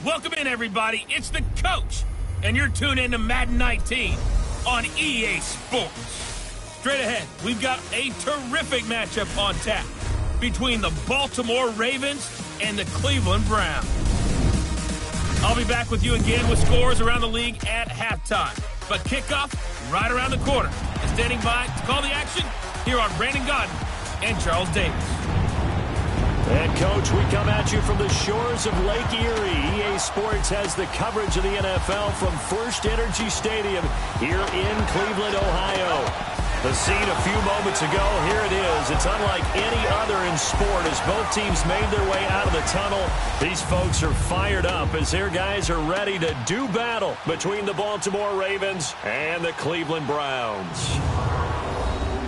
Welcome in, everybody. It's the coach, and you're tuned in to Madden 19 on EA Sports. Straight ahead, we've got a terrific matchup on tap between the Baltimore Ravens and the Cleveland Browns. I'll be back with you again with scores around the league at halftime. But kickoff right around the corner. And standing by to call the action, here are Brandon Gaudin and Charles Davis. And, Coach, we come at you from the shores of Lake Erie. EA Sports has the coverage of the NFL from First Energy Stadium here in Cleveland, Ohio. The scene a few moments ago, here it is. It's unlike any other in sport as both teams made their way out of the tunnel. These folks are fired up as their guys are ready to do battle between the Baltimore Ravens and the Cleveland Browns.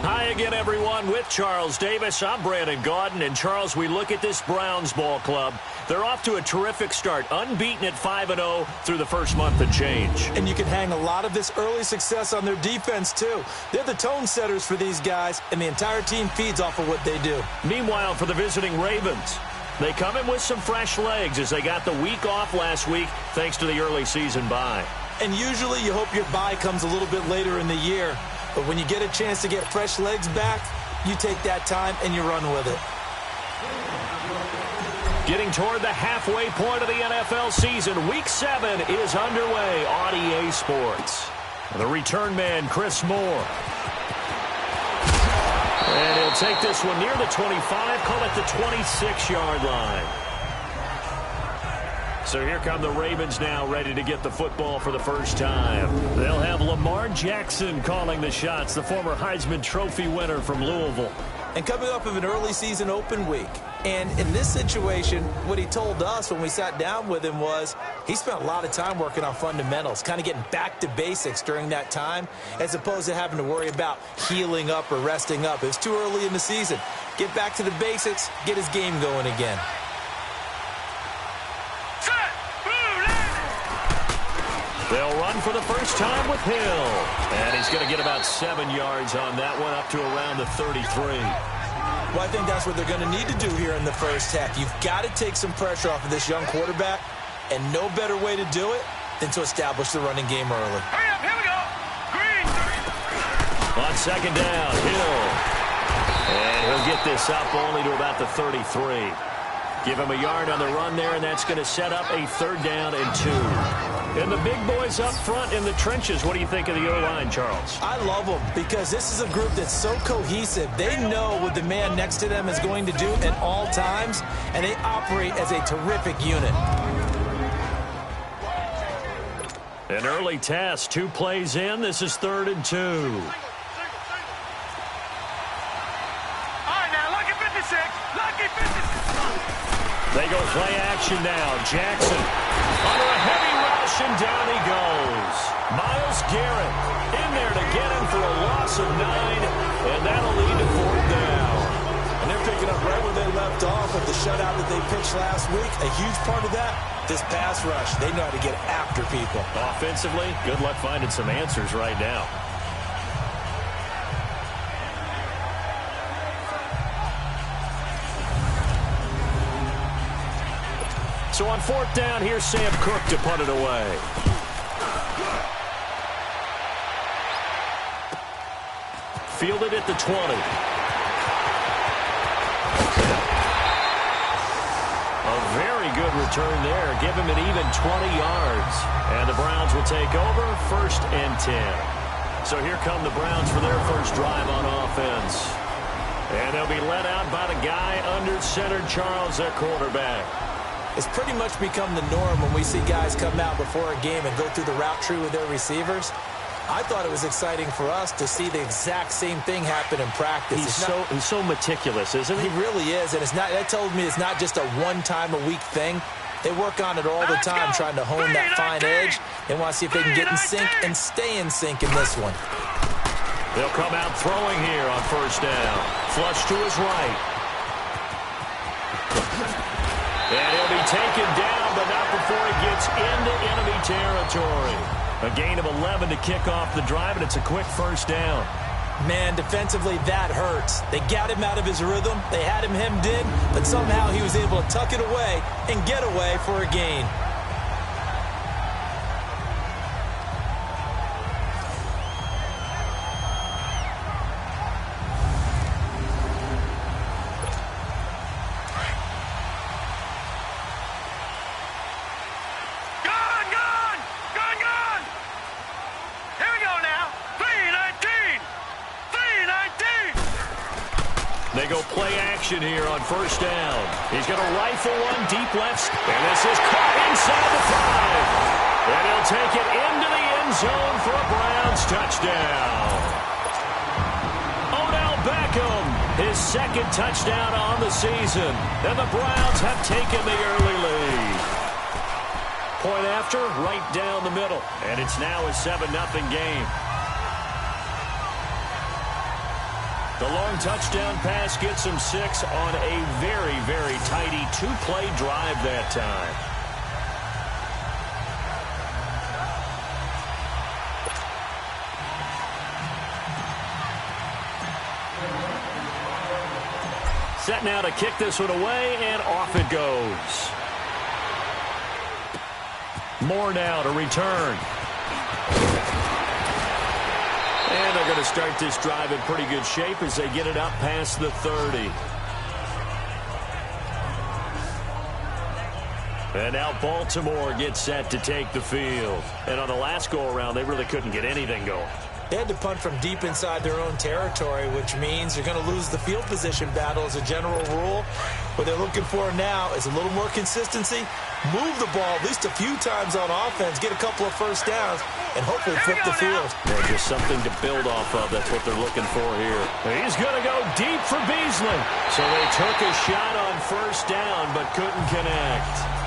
Hi again, everyone, with Charles Davis. I'm Brandon Gaudin. And, Charles, we look at this Browns ball club. They're off to a terrific start, unbeaten at 5-0 through the first month and change. And you can hang a lot of this early success on their defense, too. They're the tone setters for these guys, and the entire team feeds off of what they do. Meanwhile, for the visiting Ravens, they come in with some fresh legs as they got the week off last week thanks to the early season bye. And usually you hope your bye comes a little bit later in the year. But when you get a chance to get fresh legs back, you take that time and you run with it. Getting toward the halfway point of the NFL season, Week 7 is underway on EA Sports. The return man, Chris Moore. And he'll take this one near the 25, call it the 26-yard line. So here come the Ravens now, ready to get the football for the first time. They'll have Lamar Jackson calling the shots, the former Heisman Trophy winner from Louisville. And coming off of an early season open week. And in this situation, what he told us when we sat down with him was he spent a lot of time working on fundamentals, kind of getting back to basics during that time, as opposed to having to worry about healing up or resting up. It was too early in the season. Get back to the basics, get his game going again. They'll run for the first time with Hill. And he's going to get about 7 yards on that one, up to around the 33. Well, I think that's what they're going to need to do here in the first half. You've got to take some pressure off of this young quarterback, and no better way to do it than to establish the running game early. Hurry up, here we go. Green. On second down, Hill. And he'll get this up only to about the 33. Give him a yard on the run there, and that's going to set up a 3rd down and 2. And the big boys up front in the trenches. What do you think of the O-line, Charles? I love them because this is a group that's so cohesive. They know what the man next to them is going to do at all times, and they operate as a terrific unit. An early test, 2 plays in. This is 3rd and 2. All right, now, lucky 56. Lucky 56. They go play action now. Jackson under a heavy rush, and down he goes. Myles Garrett in there to get him for a loss of 9, and that'll lead to 4th down. And they're picking up right where they left off with the shutout that they pitched last week. A huge part of that, this pass rush. They know how to get after people. Offensively, good luck finding some answers right now. So on 4th down, here's Sam Cook to punt it away. Fielded at the 20. A very good return there. Give him an even 20 yards. And the Browns will take over 1st and 10. So here come the Browns for their first drive on offense. And they'll be led out by the guy under center, Charles, their quarterback. It's pretty much become the norm when we see guys come out before a game and go through the route tree with their receivers. I thought it was exciting for us to see the exact same thing happen in practice. He's so meticulous, isn't he? He really is, and that tells me it's not just a one-time-a-week thing. They work on it all the time, trying to hone that fine edge. They want to see if they can get in sync and stay in sync in this one. They'll come out throwing here on first down. Flush to his right. And he'll be taken down, but not before he gets into enemy territory. A gain of 11 to kick off the drive, and it's a quick first down. Man, defensively, that hurts. They got him out of his rhythm. They had him hemmed in, but somehow he was able to tuck it away and get away for a gain. They go play action here on first down. He's going to rifle one deep left, and this is caught inside the 5. And he'll take it into the end zone for a Browns touchdown. Odell Beckham, his second touchdown on the season. And the Browns have taken the early lead. Point after, right down the middle. And it's now a 7-0 game. The long touchdown pass gets him 6 on a very, very tidy 2-play drive that time. Set now to kick this one away, and off it goes. Moore now to return. And they're going to start this drive in pretty good shape as they get it up past the 30. And now Baltimore gets set to take the field. And on the last go-around, they really couldn't get anything going. They had to punt from deep inside their own territory, which means you're going to lose the field position battle as a general rule. What they're looking for now is a little more consistency, move the ball at least a few times on offense, get a couple of first downs, and hopefully flip the field. Yeah, just something to build off of. That's what they're looking for here. He's going to go deep for Beasley. So they took a shot on first down but couldn't connect.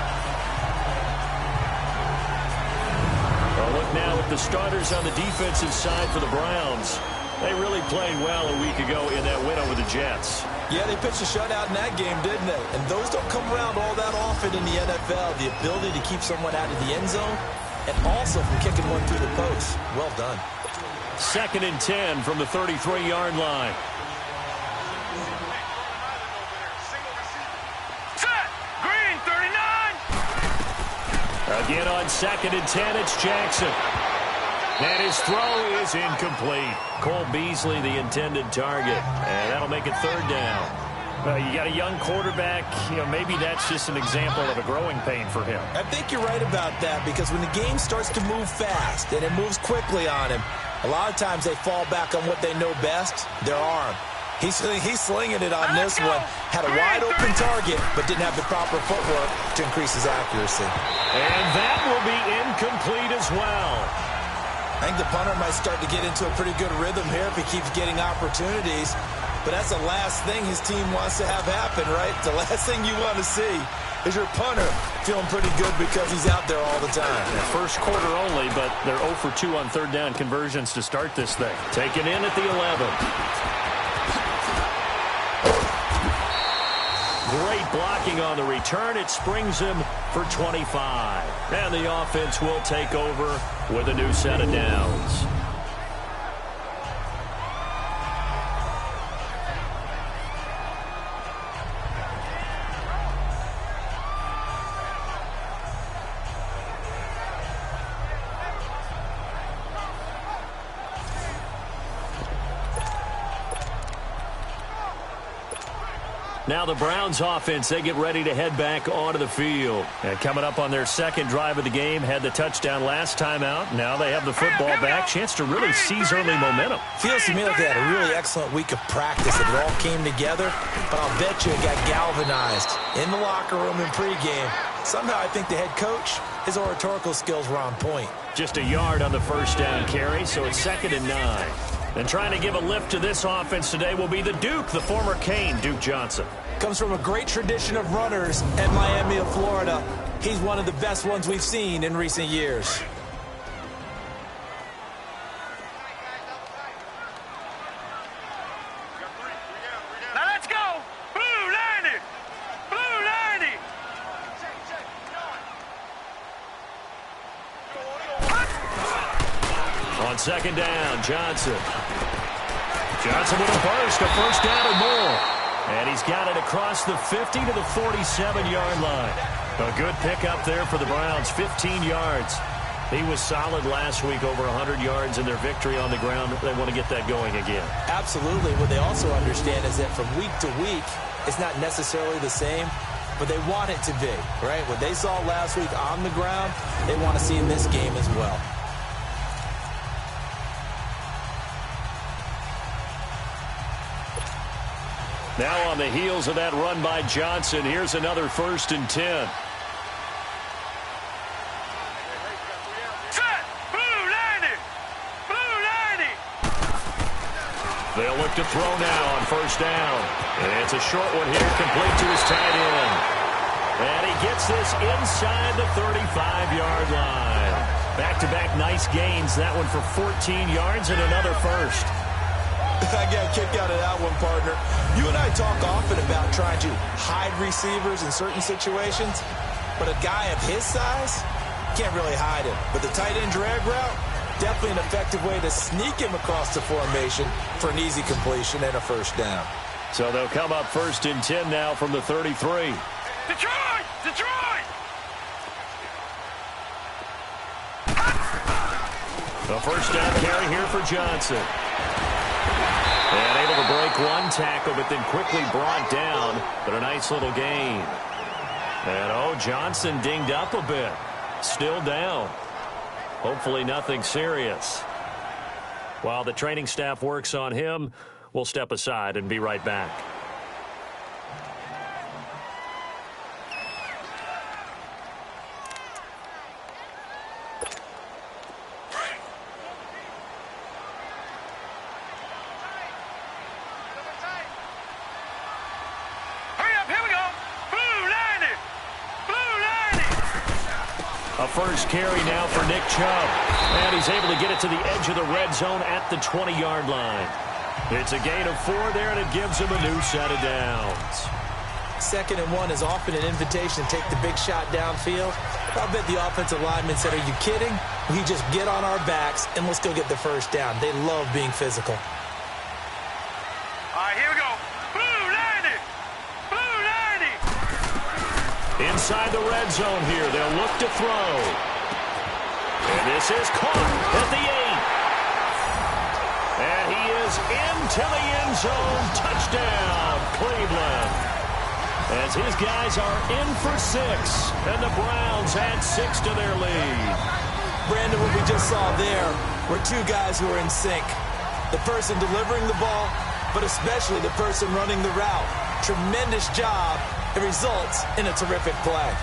Well, look now at the starters on the defensive side for the Browns. They really played well a week ago in that win over the Jets. Yeah, they pitched a shutout in that game, didn't they? And those don't come around all that often in the NFL. The ability to keep someone out of the end zone and also from kicking one through the post. Well done. 2nd and 10 from the 33-yard line. Set! Green, 39! Again on 2nd and 10, it's Jackson. And his throw is incomplete. Cole Beasley, the intended target. And that'll make it 3rd down. You got a young quarterback. Maybe that's just an example of a growing pain for him. I think you're right about that, because when the game starts to move fast and it moves quickly on him, a lot of times they fall back on what they know best, their arm. He's slinging it on this one. Had a wide-open target, but didn't have the proper footwork to increase his accuracy. And that will be incomplete as well. I think the punter might start to get into a pretty good rhythm here if he keeps getting opportunities. But that's the last thing his team wants to have happen, right? The last thing you want to see is your punter feeling pretty good because he's out there all the time. First quarter only, but they're 0 for 2 on 3rd down conversions to start this thing. Taken in at the 11. Great blocking on the return. It springs him for 25. And the offense will take over with a new set of downs. Now the Browns offense, they get ready to head back onto the field. And coming up on their 2nd drive of the game, had the touchdown last time out. Now they have the football back. Chance to really seize early momentum. Feels to me like they had a really excellent week of practice. It all came together, but I'll bet you it got galvanized in the locker room in pregame Somehow I think the head coach, his oratorical skills were on point. Just a yard on the first down carry, so it's 2nd and 9. And trying to give a lift to this offense today will be the Duke, the former Cane, Duke Johnson. Comes from a great tradition of runners at Miami of Florida. He's one of the best ones we've seen in recent years. Now let's go. Blue 90. Blue 90. On 2nd down, Johnson. Johnson with a burst, a first down or more. And he's got it across the 50 to the 47-yard line. A good pickup there for the Browns, 15 yards. He was solid last week, over 100 yards in their victory on the ground. They want to get that going again. Absolutely. What they also understand is that from week to week, it's not necessarily the same, but they want it to be, right? What they saw last week on the ground, they want to see in this game as well. Now on the heels of that run by Johnson, here's another 1st and 10. Set. Blue 90. Blue 90. They'll look to throw now on 1st down. And it's a short one here, complete to his tight end. And he gets this inside the 35-yard line. Back-to-back nice gains. That one for 14 yards and another first. I got a kick out of that one, partner. You and I talk often about trying to hide receivers in certain situations, but a guy of his size can't really hide him. But the tight end drag route, definitely an effective way to sneak him across the formation for an easy completion and a first down. So they'll come up 1st and 10 now from the 33. Detroit! Detroit! The first down carry here for Johnson. And able to break one tackle, but then quickly brought down. But a nice little gain. And, Johnson dinged up a bit. Still down. Hopefully nothing serious. While the training staff works on him, we'll step aside and be right back. A first carry now for Nick Chubb. And he's able to get it to the edge of the red zone at the 20-yard line. It's a gain of 4 there, and it gives him a new set of downs. 2nd and 1 is often an invitation to take the big shot downfield. I bet the offensive lineman said, "Are you kidding? We just get on our backs and let's go get the first down." They love being physical. All right, here we go. Blue 90. Blue 90. Inside the red zone here, they'll look to throw. And this is caught at the 8. And he is into the end zone. Touchdown, Cleveland. As his guys are in for 6, and the Browns add 6 to their lead. Brandon, what we just saw there were two guys who are in sync. The person delivering the ball, but especially the person running the route. Tremendous job. It results in a terrific play.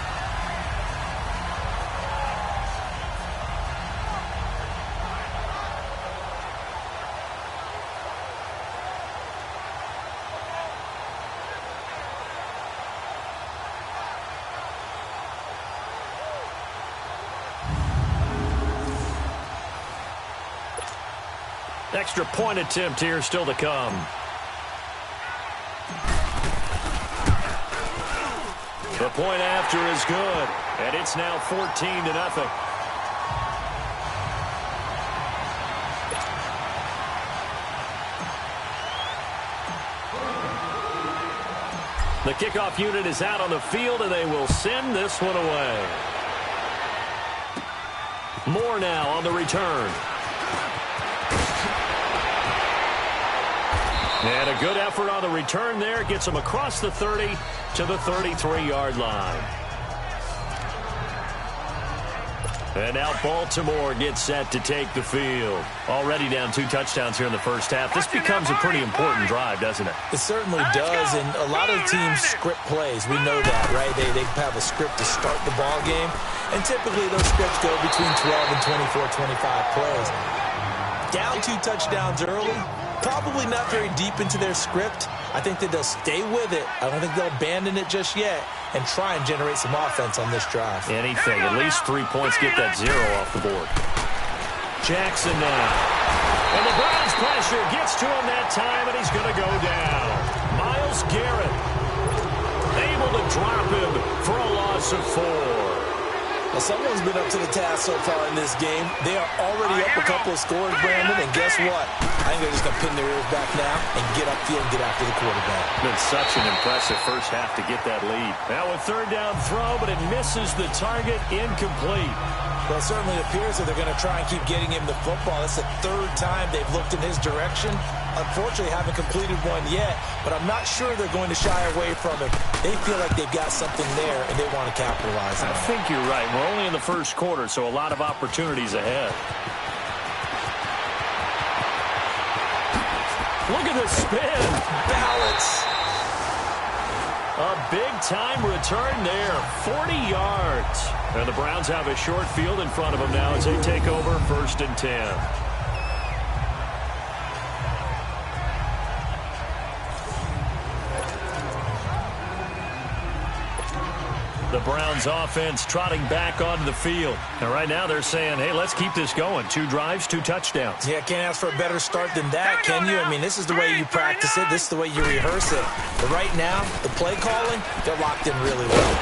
Extra point attempt here still to come. The point after is good, and it's now 14-0. The kickoff unit is out on the field, and they will send this one away. Moore now on the return. And a good effort on the return there. Gets him across the 30 to the 33-yard line. And now Baltimore gets set to take the field. Already down 2 touchdowns here in the first half. This becomes a pretty important drive, doesn't it? It certainly does, and a lot of teams script plays. We know that, right? They have a script to start the ball game, and typically those scripts go between 12 and 24, 25 plays. Down 2 touchdowns early, probably not very deep into their script. I think that they'll stay with it. I don't think they'll abandon it just yet and try and generate some offense on this drive. Anything, at least 3 points, get that 0 off the board. Jackson now. And the Browns pressure gets to him that time, and he's going to go down. Myles Garrett able to drop him for a loss of 4. Well, someone's been up to the task so far in this game. They are already up a couple of scores, Brandon, and guess what? I think they're just going to pin their ears back now and get upfield and get after the quarterback. Been such an impressive first half to get that lead. Now a 3rd down throw, but it misses the target, incomplete. Well, it certainly appears that they're going to try and keep getting him the football. That's the 3rd time they've looked in his direction. Unfortunately, haven't completed one yet, but I'm not sure they're going to shy away from it. They feel like they've got something there, and they want to capitalize on it. I think you're right. We're only in the first quarter, so a lot of opportunities ahead. Look at the spin. Balance. A big-time return there, 40 yards. And the Browns have a short field in front of them now as they take over 1st and 10. The Browns offense trotting back onto the field. And right now they're saying, hey, let's keep this going. 2 drives, 2 touchdowns. Yeah, can't ask for a better start than that, can you? I mean, this is the way you practice it. This is the way you rehearse it. But right now, the play calling, they're locked in really well.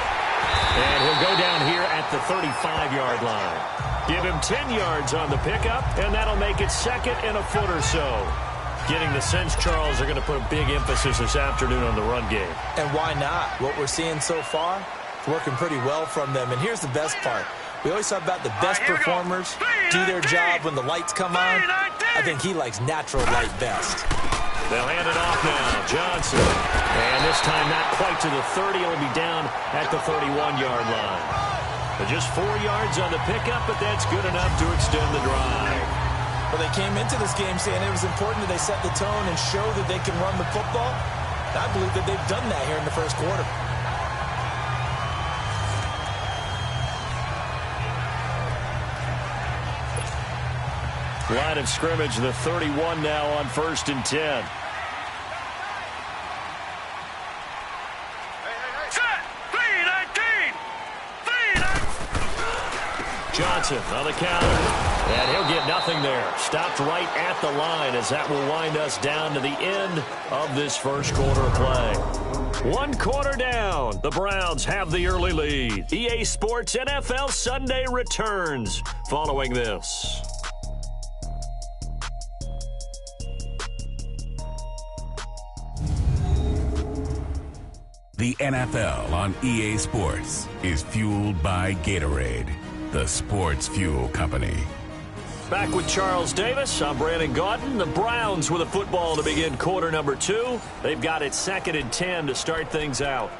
And he'll go down here at the 35-yard line. Give him 10 yards on the pickup, and that'll make it 2nd and a foot or so. Getting the sense, Charles, they're going to put a big emphasis this afternoon on the run game. And why not? What we're seeing so far, it's working pretty well from them. And here's the best part. We always talk about the best performers do their job when the lights come on. I think he likes natural light best. They'll hand it off now. Johnson. And this time not quite to the 30. It'll be down at the 31-yard line. But just 4 yards on the pickup, but that's good enough to extend the drive. Well, they came into this game saying it was important that they set the tone and show that they can run the football. I believe that they've done that here in the first quarter. Line of scrimmage, the 31 now on 1st and 10. Johnson on the counter. And he'll get nothing there. Stopped right at the line as that will wind us down to the end of this first quarter of play. 1 quarter down. The Browns have the early lead. EA Sports NFL Sunday returns following this. The NFL on EA Sports is fueled by Gatorade, the sports fuel company. Back with Charles Davis. I'm Brandon Gaudin. The Browns with a football to begin quarter number 2. They've got it 2nd and 10 to start things out.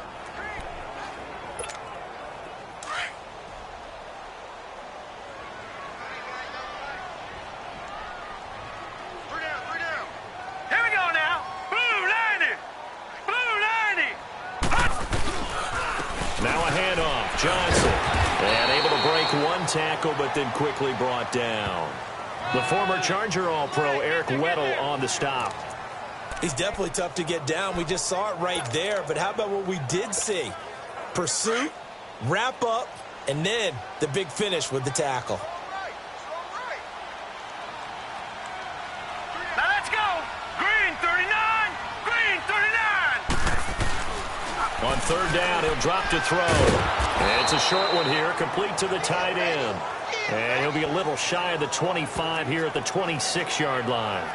Johnson, and able to break 1 tackle, but then quickly brought down. The former Charger All-Pro Eric Weddle on the stop. He's definitely tough to get down. We just saw it right there, but how about what we did see? Pursuit, wrap up, and then the big finish with the tackle. Now let's go. Green 39. Green 39. On 3rd down, he'll drop to throw. And it's a short one here, complete to the tight end. And he'll be a little shy of the 25 here at the 26-yard line.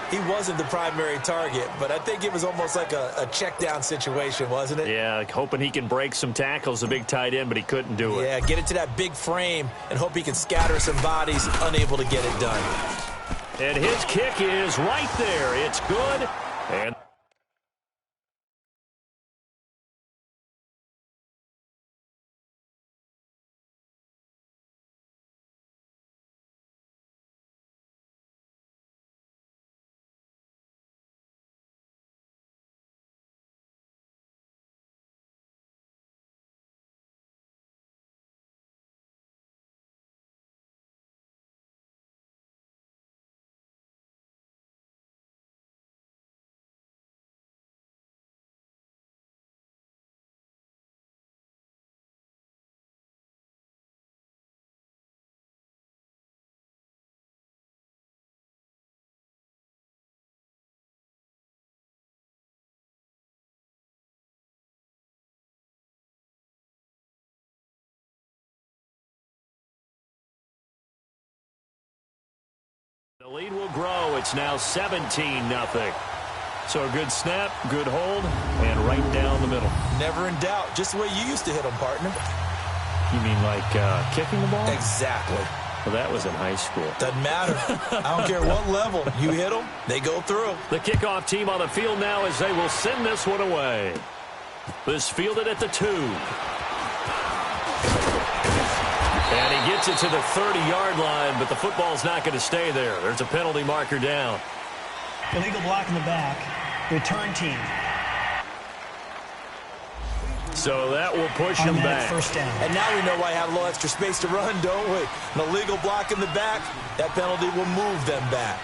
He wasn't the primary target, but I think it was almost like a check down situation, wasn't it? Yeah, hoping he can break some tackles, a big tight end, but he couldn't do it. Yeah, get it to that big frame and hope he can scatter some bodies, unable to get it done. And his kick is right there. It's good. And The lead will grow. It's now 17-0. So a good snap, good hold, and right down the middle. Never in doubt. Just the way you used to hit them, partner. You mean like kicking the ball? Exactly. Well, that was in high school. Doesn't matter. I don't care what level. You hit them, they go through. The kickoff team on the field now as they will send this one away. This fielded at the 2. And he gets it to the 30-yard line, but the football's not going to stay there. There's a penalty marker down. Illegal block in the back. Return team. So that will push him back. First down. And now we know why I had a little extra space to run, don't we? An illegal block in the back, that penalty will move them back.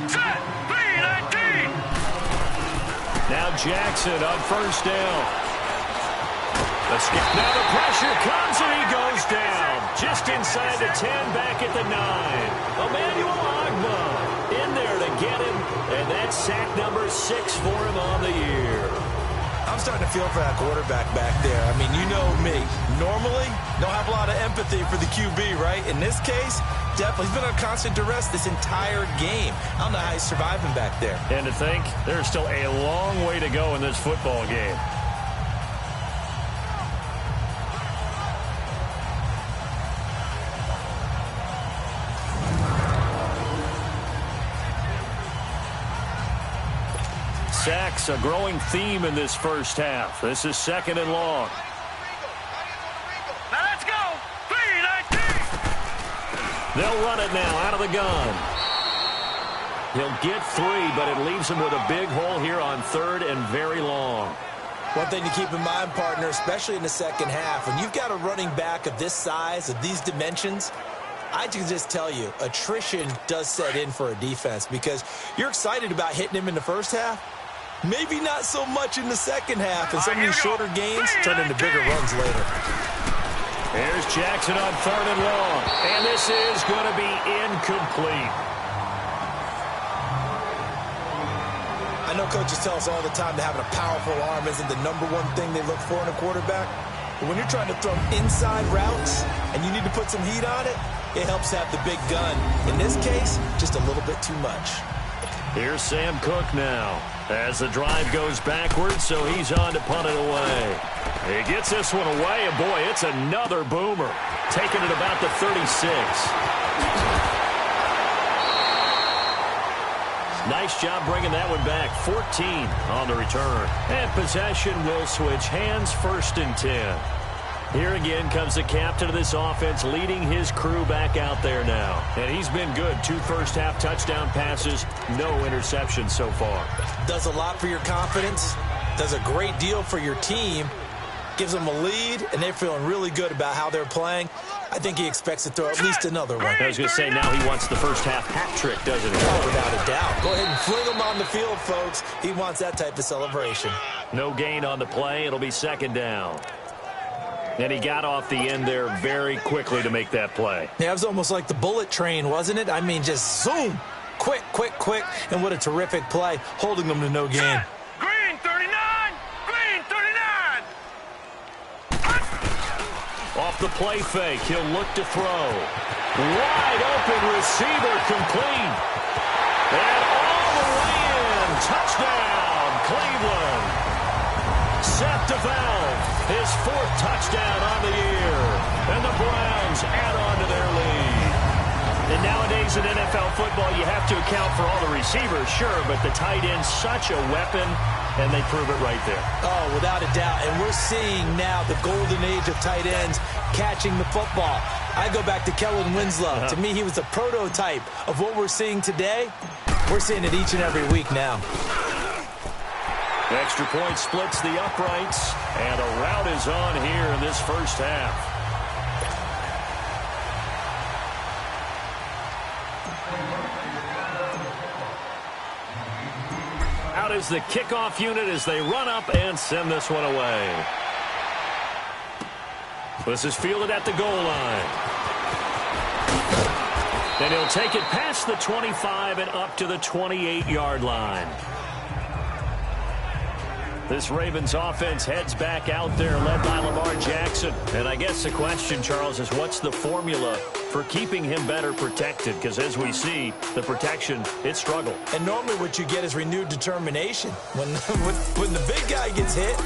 Set, 3-19. Now Jackson on first down. Now the pressure comes and he goes down. Just inside the 10, back at the 9. Emmanuel Ogbah in there to get him. And that's sack number 6 for him on the year. I'm starting to feel for that quarterback back there. I mean, you know me. Normally, don't have a lot of empathy for the QB, right? In this case, definitely. He's been on constant duress this entire game. I don't know how he's surviving back there. And to think, there's still a long way to go in this football game. Sacks, a growing theme in this first half. This is 2nd and long. Now let's go. 3-19. They'll run it now out of the gun. He'll get 3, but it leaves him with a big hole here on 3rd and very long. One thing to keep in mind, partner, especially in the second half, when you've got a running back of this size, of these dimensions, I can just tell you, attrition does set in for a defense because you're excited about hitting him in the first half. Maybe not so much in the second half, and some of these shorter gains turn into bigger runs later. Here's Jackson on 3rd and long, and this is going to be incomplete. I know coaches tell us all the time that having a powerful arm isn't the #1 thing they look for in a quarterback, but when you're trying to throw inside routes and you need to put some heat on it, it helps have the big gun. In this case, just a little bit too much. Here's Sam Cook now as the drive goes backwards, so he's on to punt it away. He gets this one away, and boy, it's another boomer. Taking it about the 36. Nice job bringing that one back. 14 on the return. And possession will switch hands, 1st and 10. Here again comes the captain of this offense leading his crew back out there now. And he's been good. 2 first-half touchdown passes, no interceptions so far. Does a lot for your confidence, does a great deal for your team, gives them a lead, and they're feeling really good about how they're playing. I think he expects to throw at least another one. I was going to say, now he wants the first-half hat trick, doesn't he? Oh, without a doubt. Go ahead and fling him on the field, folks. He wants that type of celebration. No gain on the play. It'll be 2nd down. And he got off the end there very quickly to make that play. Yeah, it was almost like the bullet train, wasn't it? I mean, just zoom. Quick, quick, quick. And what a terrific play, holding them to no gain. Green 39. Green 39. Off the play fake, he'll look to throw. Wide open receiver complete. And all the way in. Touchdown, Cleveland. Seth DeValve, his 4th touchdown on the year. And the Browns add on to their lead. And nowadays in NFL football, you have to account for all the receivers, sure, but the tight end's such a weapon, and they prove it right there. Oh, without a doubt. And we're seeing now the golden age of tight ends catching the football. I go back to Kellen Winslow. To me, he was a prototype of what we're seeing today. We're seeing it each and every week now. Extra point splits the uprights, and a rout is on here in this first half. Out is the kickoff unit as they run up and send this one away. This is fielded at the goal line. And he'll take it past the 25 and up to the 28-yard line. This Ravens offense heads back out there, led by Lamar Jackson. And I guess the question, Charles, is what's the formula for keeping him better protected? Because as we see, the protection, it struggled. And normally what you get is renewed determination. When the big guy gets hit,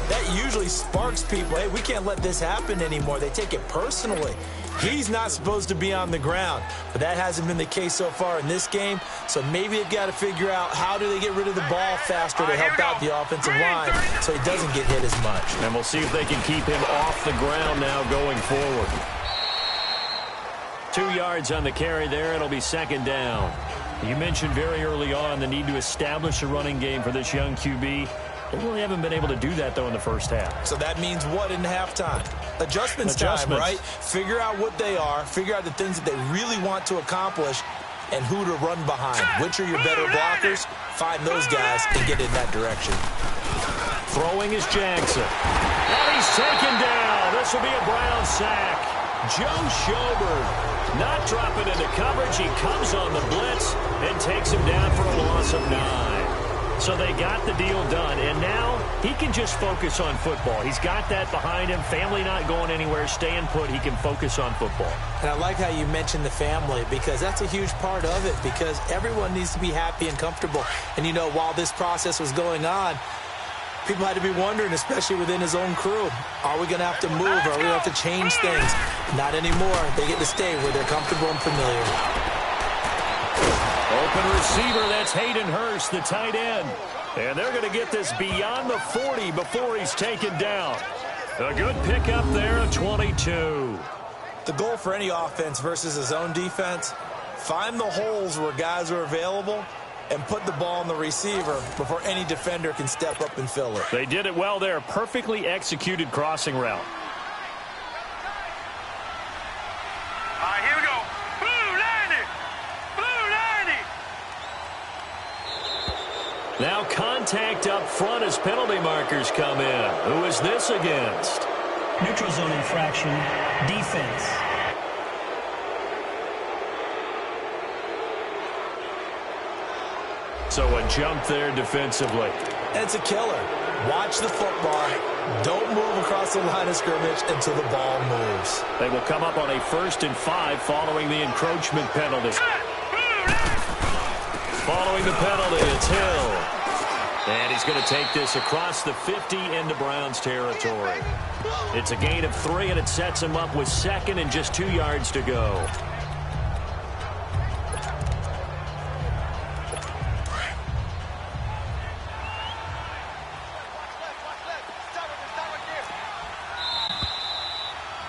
that usually sparks people. Hey, we can't let this happen anymore. They take it personally. He's not supposed to be on the ground, but that hasn't been the case so far in this game. So maybe they've got to figure out how do they get rid of the ball faster to help out the offensive line so he doesn't get hit as much. And we'll see if they can keep him off the ground now going forward. 2 yards on the carry there. It'll be second down. You mentioned very early on the need to establish a running game for this young QB. They really haven't been able to do that, though, in the first half. So that means what in halftime? Adjustments time, right? Figure out what they are. Figure out the things that they really want to accomplish and who to run behind. Which are your better blockers? Find those guys and get in that direction. Throwing is Jackson. And he's taken down. This will be a Brown sack. Joe Schobert not dropping into coverage. He comes on the blitz and takes him down for a loss of 9. So they got the deal done, and now he can just focus on football. He's got that behind him. Family not going anywhere, staying put. He can focus on football. And I like how you mentioned the family, because that's a huge part of it, because everyone needs to be happy and comfortable. And, you know, while this process was going on, people had to be wondering, especially within his own crew, are we going to have to move? Are we going to have to change things? Not anymore. They get to stay where they're comfortable and familiar. Open receiver, that's Hayden Hurst, the tight end. And they're going to get this beyond the 40 before he's taken down. A good pickup there of 22. The goal for any offense versus his own defense, find the holes where guys are available and put the ball on the receiver before any defender can step up and fill it. They did it well there. Perfectly executed crossing route. Here we go. Blue 90. Blue 90. Now contact up front as penalty markers come in. Who is this against? Neutral zone infraction, defense. So a jump there defensively. And it's a killer. Watch the football. Don't move across the line of scrimmage until the ball moves. They will come up on a 1st and 5 following the encroachment penalty. Following the penalty, it's Hill. And he's going to take this across the 50 into Browns territory. It's a gain of 3, and it sets him up with 2nd and just 2 yards to go.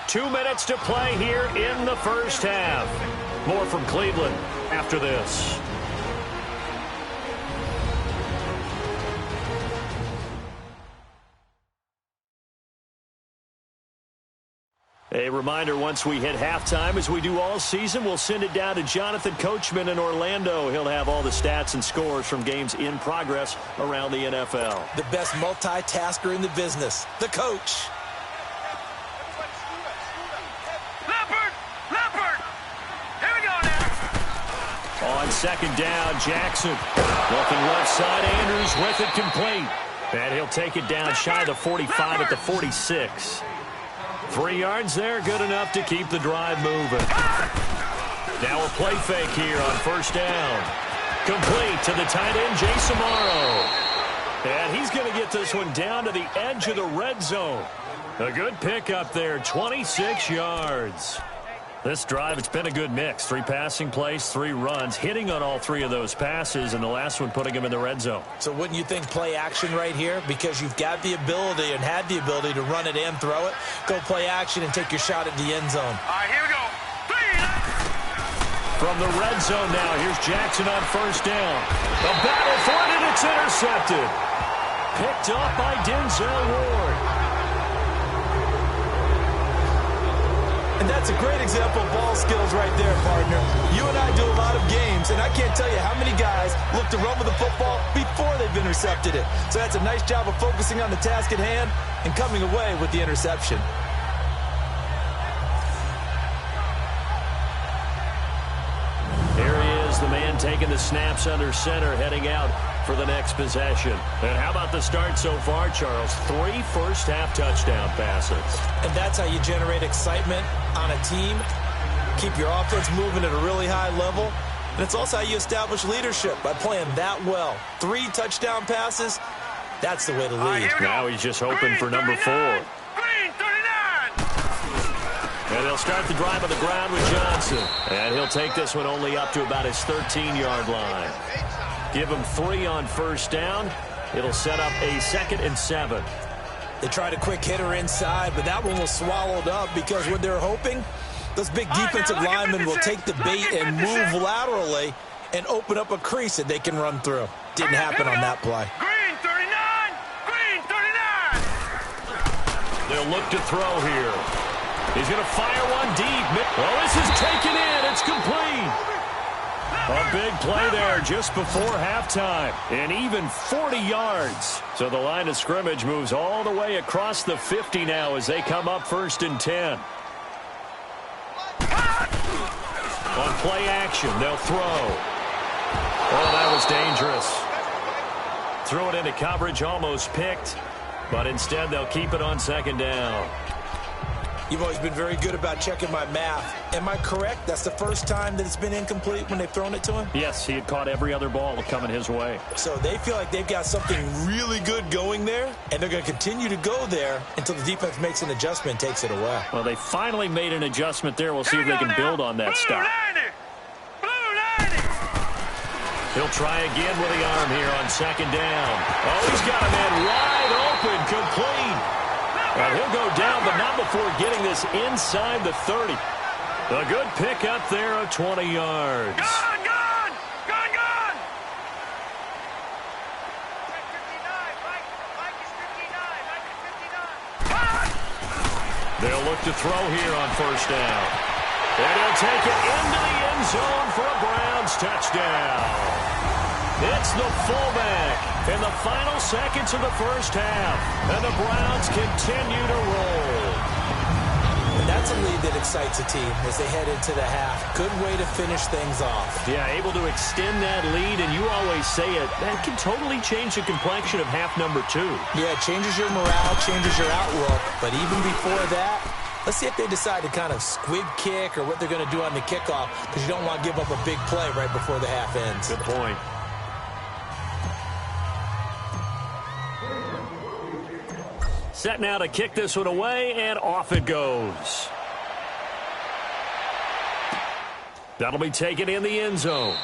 Two minutes to play here in the first half. More from Cleveland after this. A reminder, once we hit halftime, as we do all season, we'll send it down to Jonathan Coachman in Orlando. He'll have all the stats and scores from games in progress around the NFL. The best multitasker in the business, the coach. Leopard. Here we go now. On second down, Jackson. Looking left side, Andrews with it complete. And he'll take it down shy of the 45 at the 46. 3 yards there, good enough to keep the drive moving. Now a play fake here on first down. Complete to the tight end, Jason Morrow. And he's going to get this one down to the edge of the red zone. A good pickup there, 26 yards. This drive, it's been a good mix. 3 passing plays, 3 runs, hitting on all 3 of those passes, and the last one putting him in the red zone. So wouldn't you think play action right here? Because you've got the ability and had the ability to run it and throw it. Go play action and take your shot at the end zone. All right, here we go. 3. From the red zone now, here's Jackson on first down. The battle for it, and it's intercepted. Picked off by Denzel Ward. And that's a great example of ball skills right there, partner. You and I do a lot of games, and I can't tell you how many guys look to run with the football before they've intercepted it. So that's a nice job of focusing on the task at hand and coming away with the interception. Here he is, the man taking the snaps under center, heading out for the next possession. And how about the start so far, Charles? 3 first-half touchdown passes. And that's how you generate excitement on a team, keep your offense moving at a really high level. And it's also how you establish leadership, by playing that well. 3 touchdown passes, that's the way to lead. Now he's just hoping for number 4. Green 39. And they'll start the drive on the ground with Johnson. And he'll take this one only up to about his 13-yard line. Give him 3 on first down. It'll set up a 2nd and 7. They tried a quick hitter inside, but that one was swallowed up because what they're hoping, those big defensive linemen will take the bait and move laterally and open up a crease that they can run through. Didn't happen on that play. Green 39. Green 39. They'll look to throw here. He's going to fire one deep. Oh, this is taken in. It's complete. A big play there just before halftime. And even 40 yards. So the line of scrimmage moves all the way across the 50 now as they come up 1st and 10. On play action, they'll throw. Oh, that was dangerous. Threw it into coverage, almost picked. But instead, they'll keep it on 2nd down. You've always been very good about checking my math. Am I correct? That's the first time that it's been incomplete when they've thrown it to him? Yes, he had caught every other ball coming his way. So they feel like they've got something really good going there, and they're going to continue to go there until the defense makes an adjustment and takes it away. Well, they finally made an adjustment there. We'll see if they can build on that stop. Blue 90. He'll try again with the arm here on 2nd down. Oh, he's got a man wide open, complete. Well, he'll go down, but not before getting this inside the 30. A good pickup there of 20 yards. Gone, gone, gone, gone. They'll look to throw here on first down. And he'll take it into the end zone for a Browns touchdown. It's the fullback in the final seconds of the first half. And the Browns continue to roll. And that's a lead that excites a team as they head into the half. Good way to finish things off. Yeah, able to extend that lead, and you always say it, that can totally change the complexion of half number 2. Yeah, it changes your morale, changes your outlook. But even before that, let's see if they decide to kind of squib kick or what they're going to do on the kickoff, because you don't want to give up a big play right before the half ends. Good point. Set now to kick this one away, and off it goes. That'll be taken in the end zone.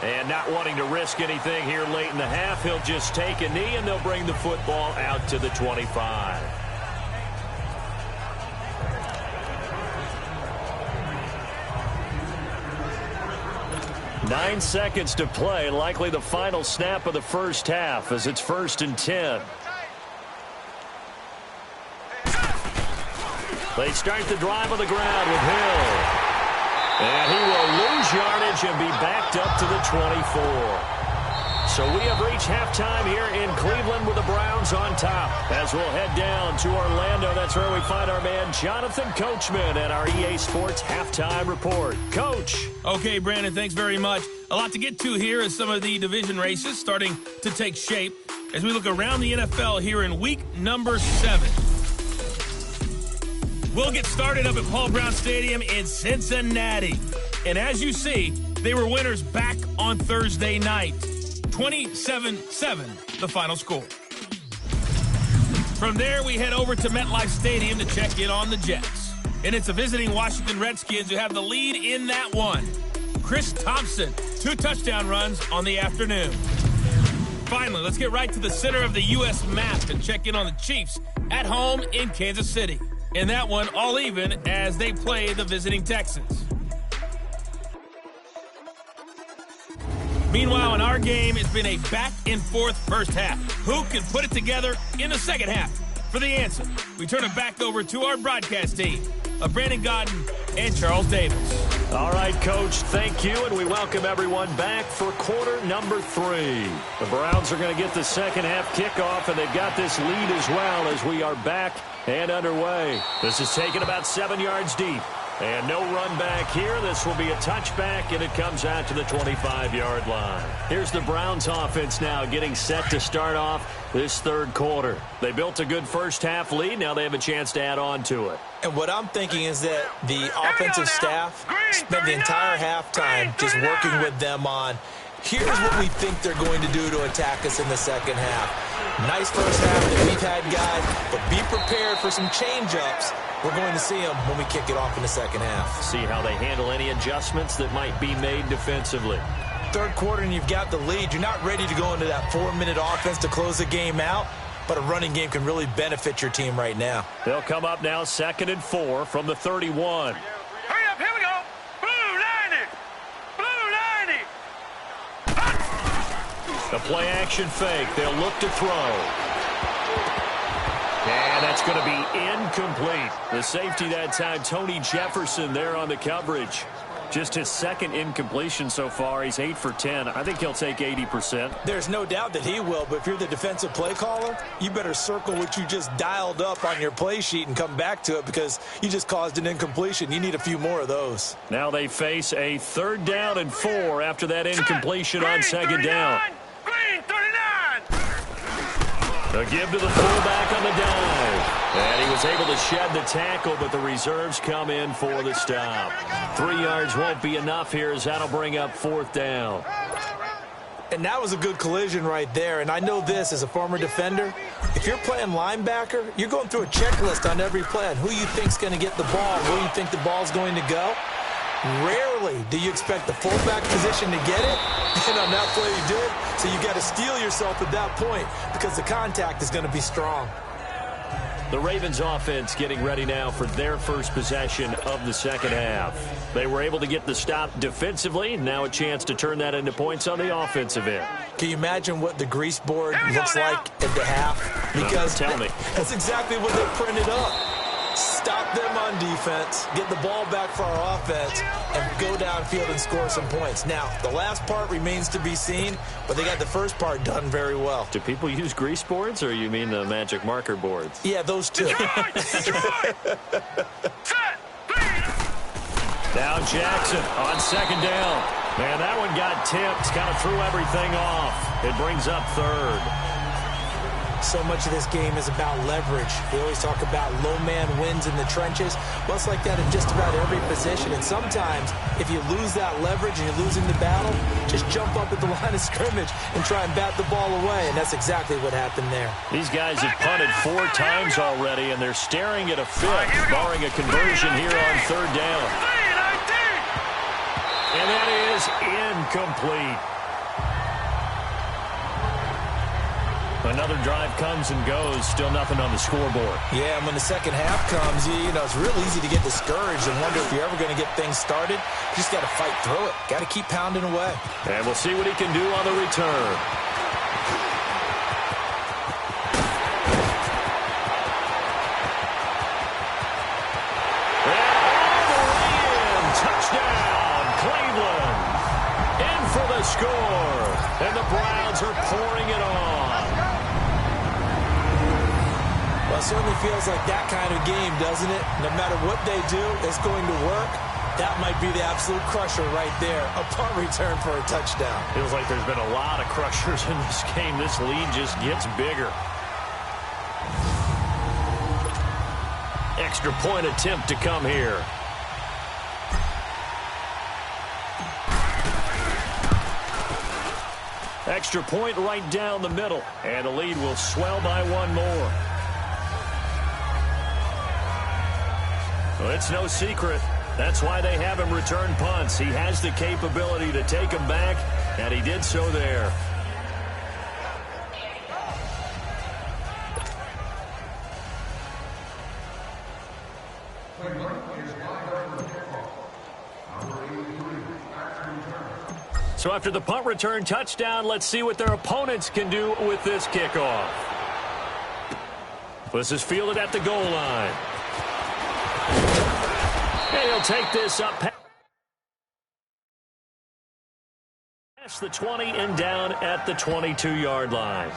And not wanting to risk anything here late in the half, he'll just take a knee, and they'll bring the football out to the 25. Nine seconds to play, likely the final snap of the first half as it's 1st and 10. They start the drive on the ground with Hill. And he will lose yardage and be backed up to the 24. So we have reached halftime here in Cleveland with the Browns on top. As we'll head down to Orlando, that's where we find our man Jonathan Coachman at our EA Sports Halftime Report. Coach. Okay, Brandon, thanks very much. A lot to get to here as some of the division races starting to take shape as we look around the NFL here in week number 7. We'll get started up at Paul Brown Stadium in Cincinnati. And as you see, they were winners back on Thursday night. 27-7, the final score. From there, we head over to MetLife Stadium to check in on the Jets. And it's the visiting Washington Redskins who have the lead in that one. Chris Thompson, 2 touchdown runs on the afternoon. Finally, let's get right to the center of the U.S. map and check in on the Chiefs at home in Kansas City. In that one, all even as they play the visiting Texans. Meanwhile, in our game, it's been a back-and-forth first half. Who can put it together in the second half? For the answer, we turn it back over to our broadcast team of Brandon Gaudin and Charles Davis. All right, Coach, thank you, and we welcome everyone back for quarter number 3. The Browns are going to get the second half kickoff, and they've got this lead as well as we are back and underway. This is taken about 7 yards deep. And no run back here. This will be a touchback, and it comes out to the 25-yard line. Here's the Browns offense now getting set to start off this third quarter. They built a good first-half lead. Now they have a chance to add on to it. And what I'm thinking is that the offensive staff spent the entire halftime just working with them on, here's what we think they're going to do to attack us in the second half. Nice first half that we've had, guys, but be prepared for some change-ups. We're going to see them when we kick it off in the second half. See how they handle any adjustments that might be made defensively. Third quarter and you've got the lead. You're not ready to go into that 4-minute offense to close the game out, but a running game can really benefit your team right now. They'll come up now 2nd and 4 from the 31. Hurry up, here we go. Blue 90. Blue 90. The play action fake. They'll look to throw. And that's going to be incomplete. The safety that time, Tony Jefferson, there on the coverage. Just his second incompletion so far. He's 8 for 10. I think he'll take 80%. There's no doubt that he will, but if you're the defensive play caller, you better circle what you just dialed up on your play sheet and come back to it because you just caused an incompletion. You need a few more of those. Now they face a 3rd down and 4 after that incompletion on 2nd down. Green 39. A give to the fullback on the dive. And he was able to shed the tackle, but the reserves come in for the stop. 3 yards won't be enough here as that'll bring up 4th down. And that was a good collision right there. And I know this as a former defender. If you're playing linebacker, you're going through a checklist on every play on who you think's going to get the ball, where you think the ball's going to go. Rarely do you expect the fullback position to get it, and on that play you did. So you got to steel yourself at that point because the contact is going to be strong. The Ravens offense getting ready now for their first possession of the second half. They were able to get the stop defensively. Now a chance to turn that into points on the offensive end. Can you imagine what the grease board looks like at the half? Because tell me. That's exactly what they printed up. Stop them on defense, get the ball back for our offense, and go downfield and score some points. Now, the last part remains to be seen, but they got the first part done very well. Do people use grease boards, or you mean the magic marker boards? Yeah, those two. Now Jackson on 2nd down. Man, that one got tipped, kind of threw everything off. It brings up 3rd. So much of this game is about leverage. We always talk about low man wins in the trenches. Well, it's like that in just about every position. And sometimes, if you lose that leverage and you're losing the battle, just jump up at the line of scrimmage and try and bat the ball away. And that's exactly what happened there. These guys have punted 4 times already, and they're staring at a 5th, barring a conversion here on 3rd down. And that is incomplete. Another drive comes and goes, still nothing on the scoreboard. Yeah, and when the second half comes, you know, it's real easy to get discouraged and wonder if you're ever going to get things started. You just got to fight through it. Got to keep pounding away. And we'll see what he can do on the return. And all the way in. Touchdown, Cleveland. In for the score. And the Browns are pouring it on. Well, it certainly feels like that kind of game, doesn't it? No matter what they do, it's going to work. That might be the absolute crusher right there. A punt return for a touchdown. Feels like there's been a lot of crushers in this game. This lead just gets bigger. Extra point attempt to come here. Extra point right down the middle. And the lead will swell by 1 more. Well, it's no secret. That's why they have him return punts. He has the capability to take them back, and he did so there. So after the punt return touchdown, let's see what their opponents can do with this kickoff. This is fielded at the goal line. And he'll take this up past the 20 and down at the 22-yard line.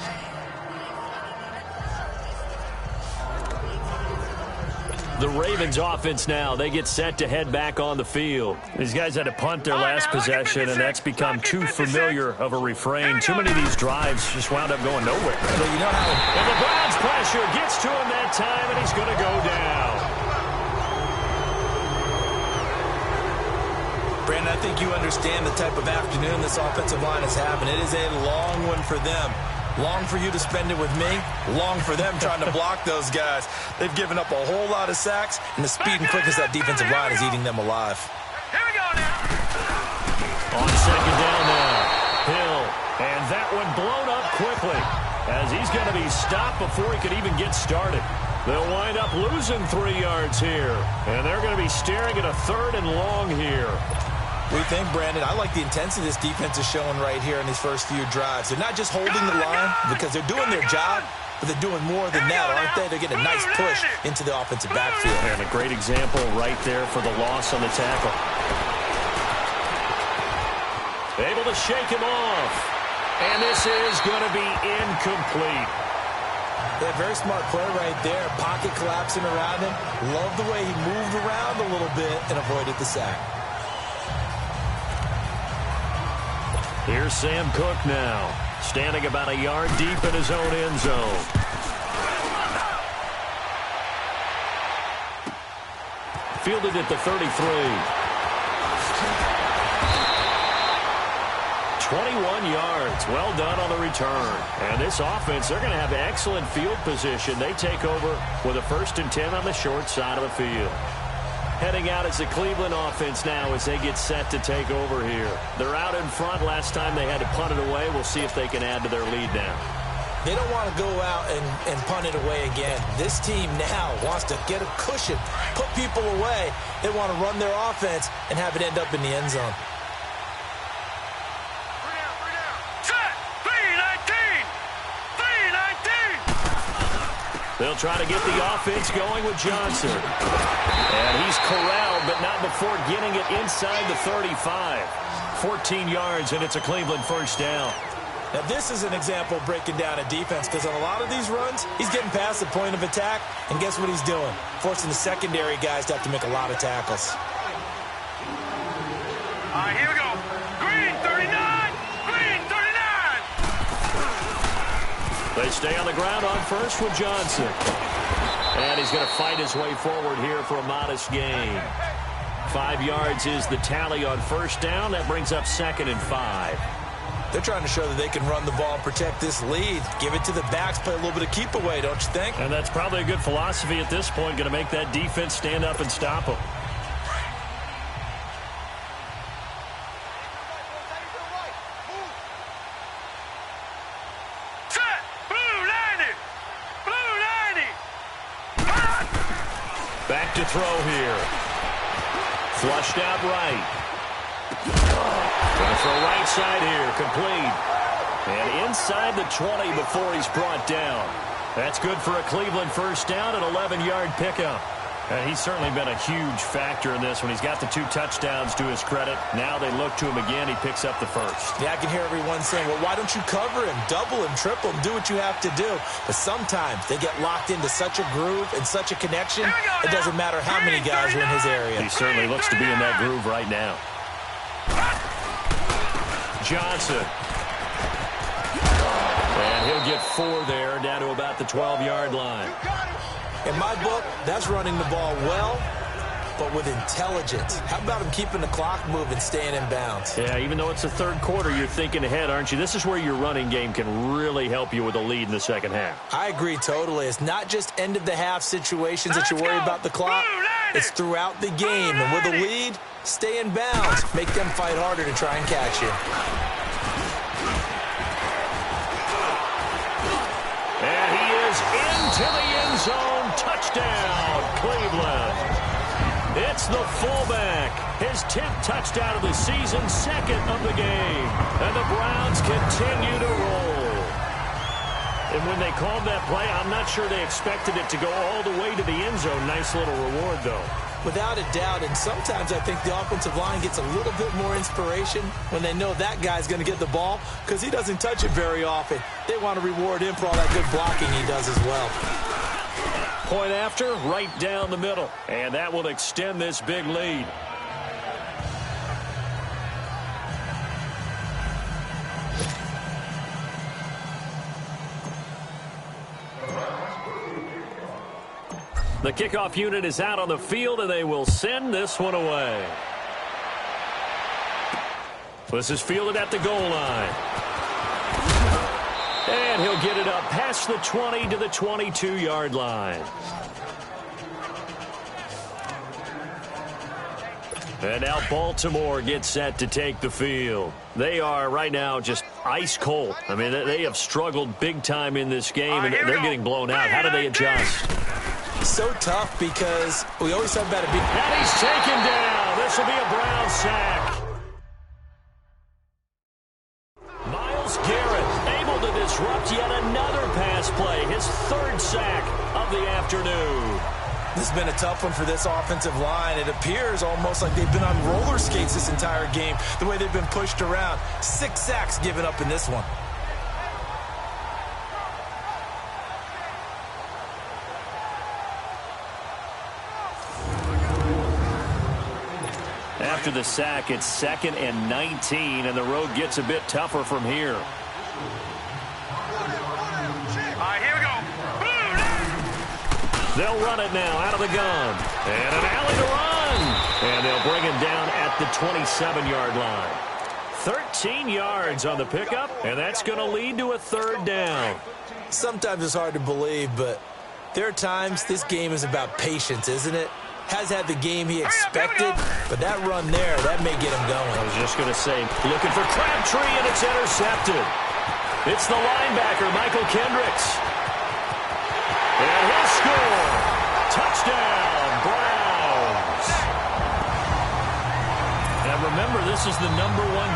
The Ravens offense now, they get set to head back on the field. These guys had to punt their last possession, and that's become too familiar of a refrain. Too many of these drives just wound up going nowhere. But you know how... And the Browns pressure gets to him that time, and he's going to go down. Brandon, I think you understand the type of afternoon this offensive line is having. It is a long one for them. Long for you to spend it with me. Long for them trying to block those guys. They've given up a whole lot of sacks, and the speed and quickness of that defensive line is eating them alive. Here we go now. On second down now, Hill. And that one blown up quickly as he's going to be stopped before he could even get started. They'll wind up losing 3 yards here. And they're going to be staring at a 3rd and long here. What do you think, Brandon? I like the intensity this defense is showing right here in these first few drives. They're not just holding the line because they're doing their job, but they're doing more than that, aren't they? They're getting a nice push into the offensive backfield. And a great example right there for the loss on the tackle. Able to shake him off. And this is going to be incomplete. Yeah, very smart play right there. Pocket collapsing around him. Love the way he moved around a little bit and avoided the sack. Here's Sam Cook now, standing about a yard deep in his own end zone. Fielded at the 33. 21 yards. Well done on the return. And this offense, they're going to have excellent field position. They take over with a 1st and 10 on the short side of the field. Heading out as the Cleveland offense now as they get set to take over here. They're out in front. Last time they had to punt it away. We'll see if they can add to their lead now. They don't want to go out and punt it away again. This team now wants to get a cushion, put people away. They want to run their offense and have it end up in the end zone. They'll try to get the offense going with Johnson. And he's corralled, but not before getting it inside the 35. 14 yards, and it's a Cleveland 1st down. Now, this is an example of breaking down a defense because on a lot of these runs, he's getting past the point of attack, and guess what he's doing? Forcing the secondary guys to have to make a lot of tackles. All right, here we go. Green, 39. Green, 39. They stay on the ground on first with Johnson. And he's going to fight his way forward here for a modest gain. 5 yards is the tally on 1st down. That brings up 2nd and 5. They're trying to show that they can run the ball and protect this lead. Give it to the backs, play a little bit of keep away, don't you think? And that's probably a good philosophy at this point, going to make that defense stand up and stop them. Back to throw here. Flushed out right. Going to throw right side here. Complete. And inside the 20 before he's brought down. That's good for a Cleveland 1st down, an 11-yard pickup. And he's certainly been a huge factor in this one. He's got the 2 touchdowns to his credit. Now they look to him again. He picks up the 1st. Yeah, I can hear everyone saying, well, why don't you cover him, double him, triple him, do what you have to do. But sometimes they get locked into such a groove and such a connection, it doesn't matter how many guys are in his area. He certainly looks to be in that groove right now. Johnson. And he'll get 4 there, down to about the 12-yard line. In my book, that's running the ball well, but with intelligence. How about him keeping the clock moving, staying in bounds? Yeah, even though it's the 3rd quarter, you're thinking ahead, aren't you? This is where your running game can really help you with a lead in the 2nd half. I agree totally. It's not just end-of-the-half situations that you worry about the clock. It's throughout the game. And with a lead, stay in bounds. Make them fight harder to try and catch you. And he is into the end zone. Touchdown, Cleveland. It's the fullback. His 10th touchdown of the season, 2nd of the game. And the Browns continue to roll. And when they called that play, I'm not sure they expected it to go all the way to the end zone. Nice little reward, though. Without a doubt, and sometimes I think the offensive line gets a little bit more inspiration when they know that guy's going to get the ball because he doesn't touch it very often. They want to reward him for all that good blocking he does as well. Point after, right down the middle. And that will extend this big lead. The kickoff unit is out on the field, and they will send this one away. This is fielded at the goal line. And he'll get it up past the 20 to the 22-yard line. And now Baltimore gets set to take the field. They are right now just ice cold. I mean, they have struggled big time in this game, and they're getting blown out. How do they adjust? So tough because we always talk about it being... And he's taken down. This will be a Brown sack. Myles Garrett able to disrupt yet another pass play. His third sack of the afternoon. This has been a tough one for this offensive line. It appears almost like they've been on roller skates this entire game, the way they've been pushed around. 6 sacks given up in this one. After the sack, it's 2nd and 19, and the road gets a bit tougher from here. All right, here we go. They'll run it now out of the gun. And an alley to run. And they'll bring him down at the 27-yard line. 13 yards on the pickup, and that's going to lead to a 3rd down. Sometimes it's hard to believe, but there are times this game is about patience, isn't it? Has had the game he expected, but that run there, that may get him going. I was just going to say, looking for Crabtree, and it's intercepted. It's the linebacker, Michael Kendricks. And he'll score. Touchdown, Browns. Now remember, this is the #1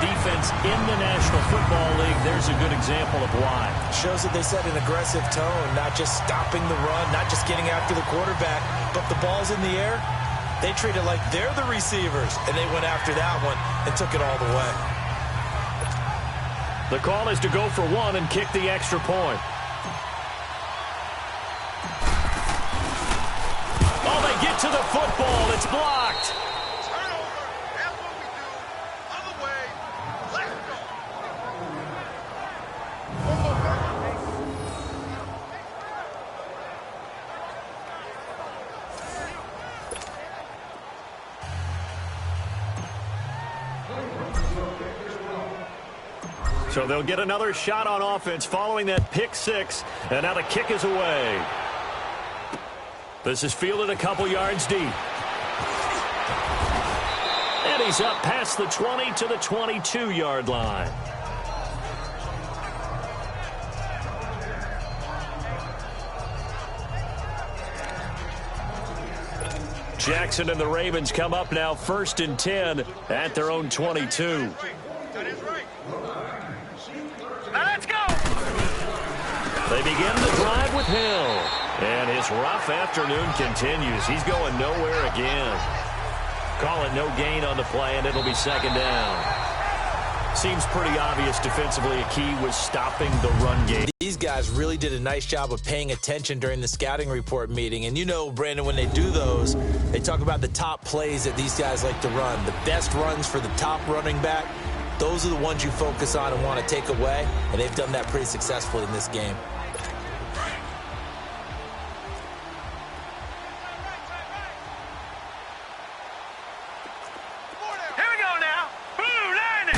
defense in the National Football League. There's a good example of why. Shows that they set an aggressive tone, not just stopping the run, not just getting after the quarterback, but the ball's in the air. They treat it like they're the receivers, and they went after that one and took it all the way. The call is to go for 1 and kick the extra point. Oh, they get to the football. It's blocked. So they'll get another shot on offense following that pick 6, and now the kick is away. This is fielded a couple yards deep. And he's up past the 20 to the 22-yard line. Jackson and the Ravens come up now 1st and 10 at their own 22. Let's go. They begin the drive with Hill. And his rough afternoon continues. He's going nowhere again. Call it no gain on the play, and it'll be 2nd down. Seems pretty obvious defensively a key was stopping the run game. These guys really did a nice job of paying attention during the scouting report meeting. And you know, Brandon, when they do those, they talk about the top plays that these guys like to run. The best runs for the top running back. Those are the ones you focus on and want to take away, and they've done that pretty successfully in this game. Here we go now. Blue line.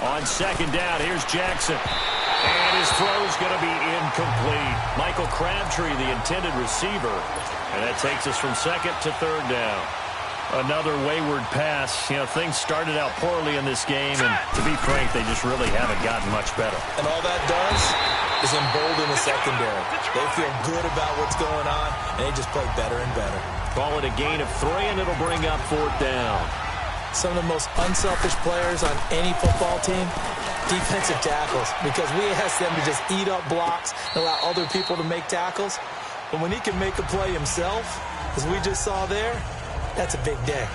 On 2nd down, here's Jackson. And his throw's going to be incomplete. Michael Crabtree, the intended receiver. And that takes us from 2nd to 3rd down. Another wayward pass. You know, things started out poorly in this game, and to be frank, they just really haven't gotten much better. And all that does is embolden the secondary. They feel good about what's going on, and they just play better and better. Call it a gain of 3, and it'll bring up 4th down. Some of the most unselfish players on any football team, defensive tackles, because we ask them to just eat up blocks and allow other people to make tackles. But when he can make a play himself, as we just saw there, that's a big day.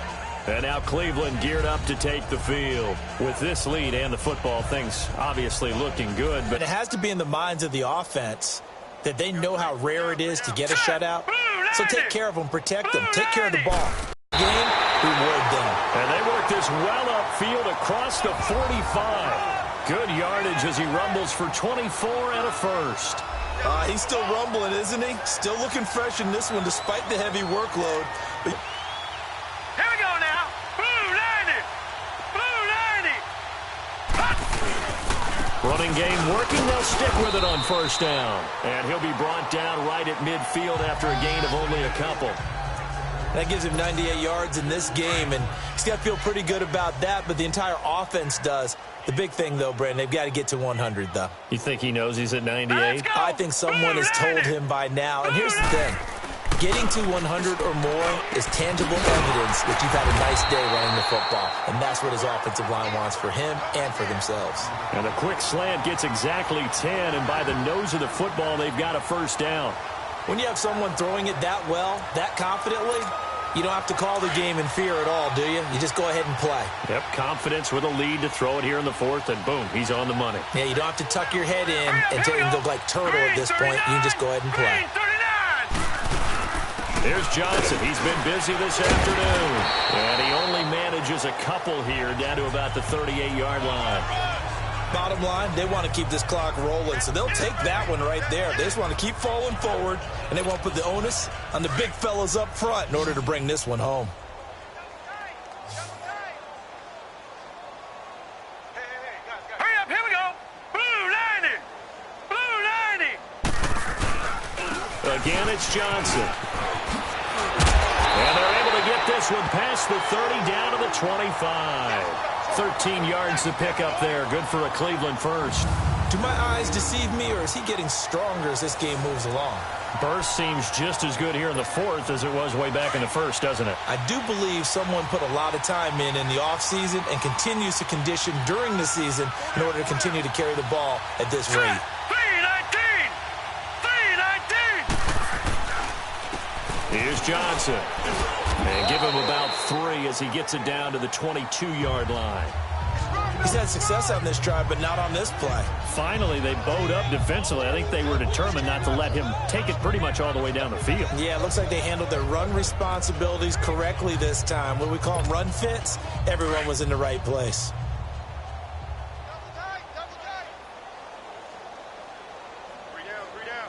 And now Cleveland geared up to take the field. With this lead and the football, things obviously looking good. But it has to be in the minds of the offense that they know how rare it is to get a shutout. So take care of them, protect them, take care of the ball. Game, reward them. And they work this well upfield across the 45. Good yardage as he rumbles for 24 and a first. He's still rumbling, isn't he? Still looking fresh in this one despite the heavy workload. Here we go now. Blue 90. Blue 90. Running game working. They'll stick with it on first down. And he'll be brought down right at midfield after a gain of only a couple. That gives him 98 yards in this game, and he's got to feel pretty good about that, but the entire offense does. The big thing, though, Brandon, they've got to get to 100, though. You think he knows he's at 98? I think someone has told him by now. And here's the thing. Getting to 100 or more is tangible evidence that you've had a nice day running the football, and that's what his offensive line wants for him and for themselves. And a quick slant gets exactly 10, and by the nose of the football, they've got a first down. When you have someone throwing it that well, that confidently, you don't have to call the game in fear at all, do you? You just go ahead and play. Yep, confidence with a lead to throw it here in the fourth, and boom, he's on the money. Yeah, you don't have to tuck your head in and look like turtle at this point. You can just go ahead and play. There's Johnson. He's been busy this afternoon. And he only manages a couple here down to about the 38-yard line. Bottom line, they want to keep this clock rolling, so they'll take that one right there. They just want to keep falling forward, and they want to put the onus on the big fellas up front in order to bring this one home. Hurry up, here we go. Blue 90. Blue 90. Again, it's Johnson. And they're able to get this one past the 30 down to the 25. 13 yards to pick up there. Good for a Cleveland first. Do my eyes deceive me, or is he getting stronger as this game moves along? Burst seems just as good here in the fourth as it was way back in the first, doesn't it? I do believe someone put a lot of time in the offseason and continues to condition during the season in order to continue to carry the ball at this rate. 319. 319. Here's Johnson. And give him about 3 as he gets it down to the 22-yard line. He's had success on this drive, but not on this play. Finally, they bowed up defensively. I think they were determined not to let him take it pretty much all the way down the field. Yeah, it looks like they handled their run responsibilities correctly this time. What we call them run fits, everyone was in the right place. Three down.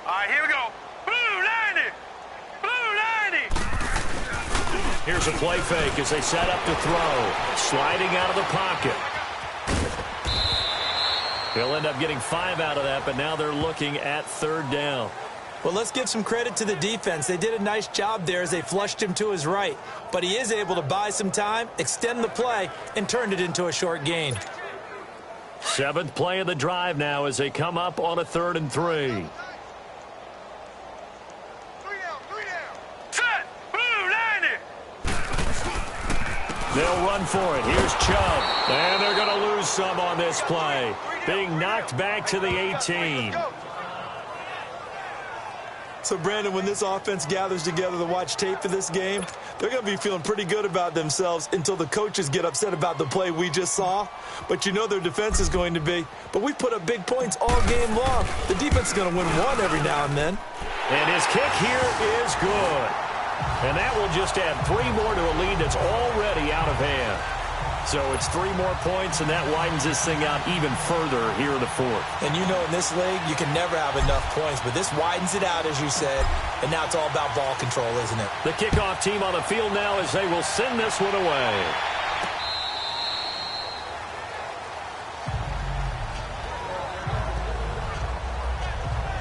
All right, here we go. Blue 90. Blue 90. Here's a play fake as they set up to throw. Sliding out of the pocket. He'll end up getting 5 out of that, but now they're looking at third down. Well, let's give some credit to the defense. They did a nice job there as they flushed him to his right. But he is able to buy some time, extend the play, and turned it into a short gain. 7th play of the drive now as they come up on a 3rd and 3. 3 down. Set. Blue 90. They'll run for it. Here's Chubb. And they're going to lose some on this play. Being knocked back to the 18. So, Brandon, when this offense gathers together to watch tape for this game, they're going to be feeling pretty good about themselves until the coaches get upset about the play we just saw. But you know their defense is going to be. But we put up big points all game long. The defense is going to win one every now and then. And his kick here is good. And that will just add 3 more to a lead that's already out of hand. So it's 3 more points, and that widens this thing out even further here in the fourth. And you know in this league, you can never have enough points, but this widens it out, as you said, and now it's all about ball control, isn't it? The kickoff team on the field now as they will send this one away.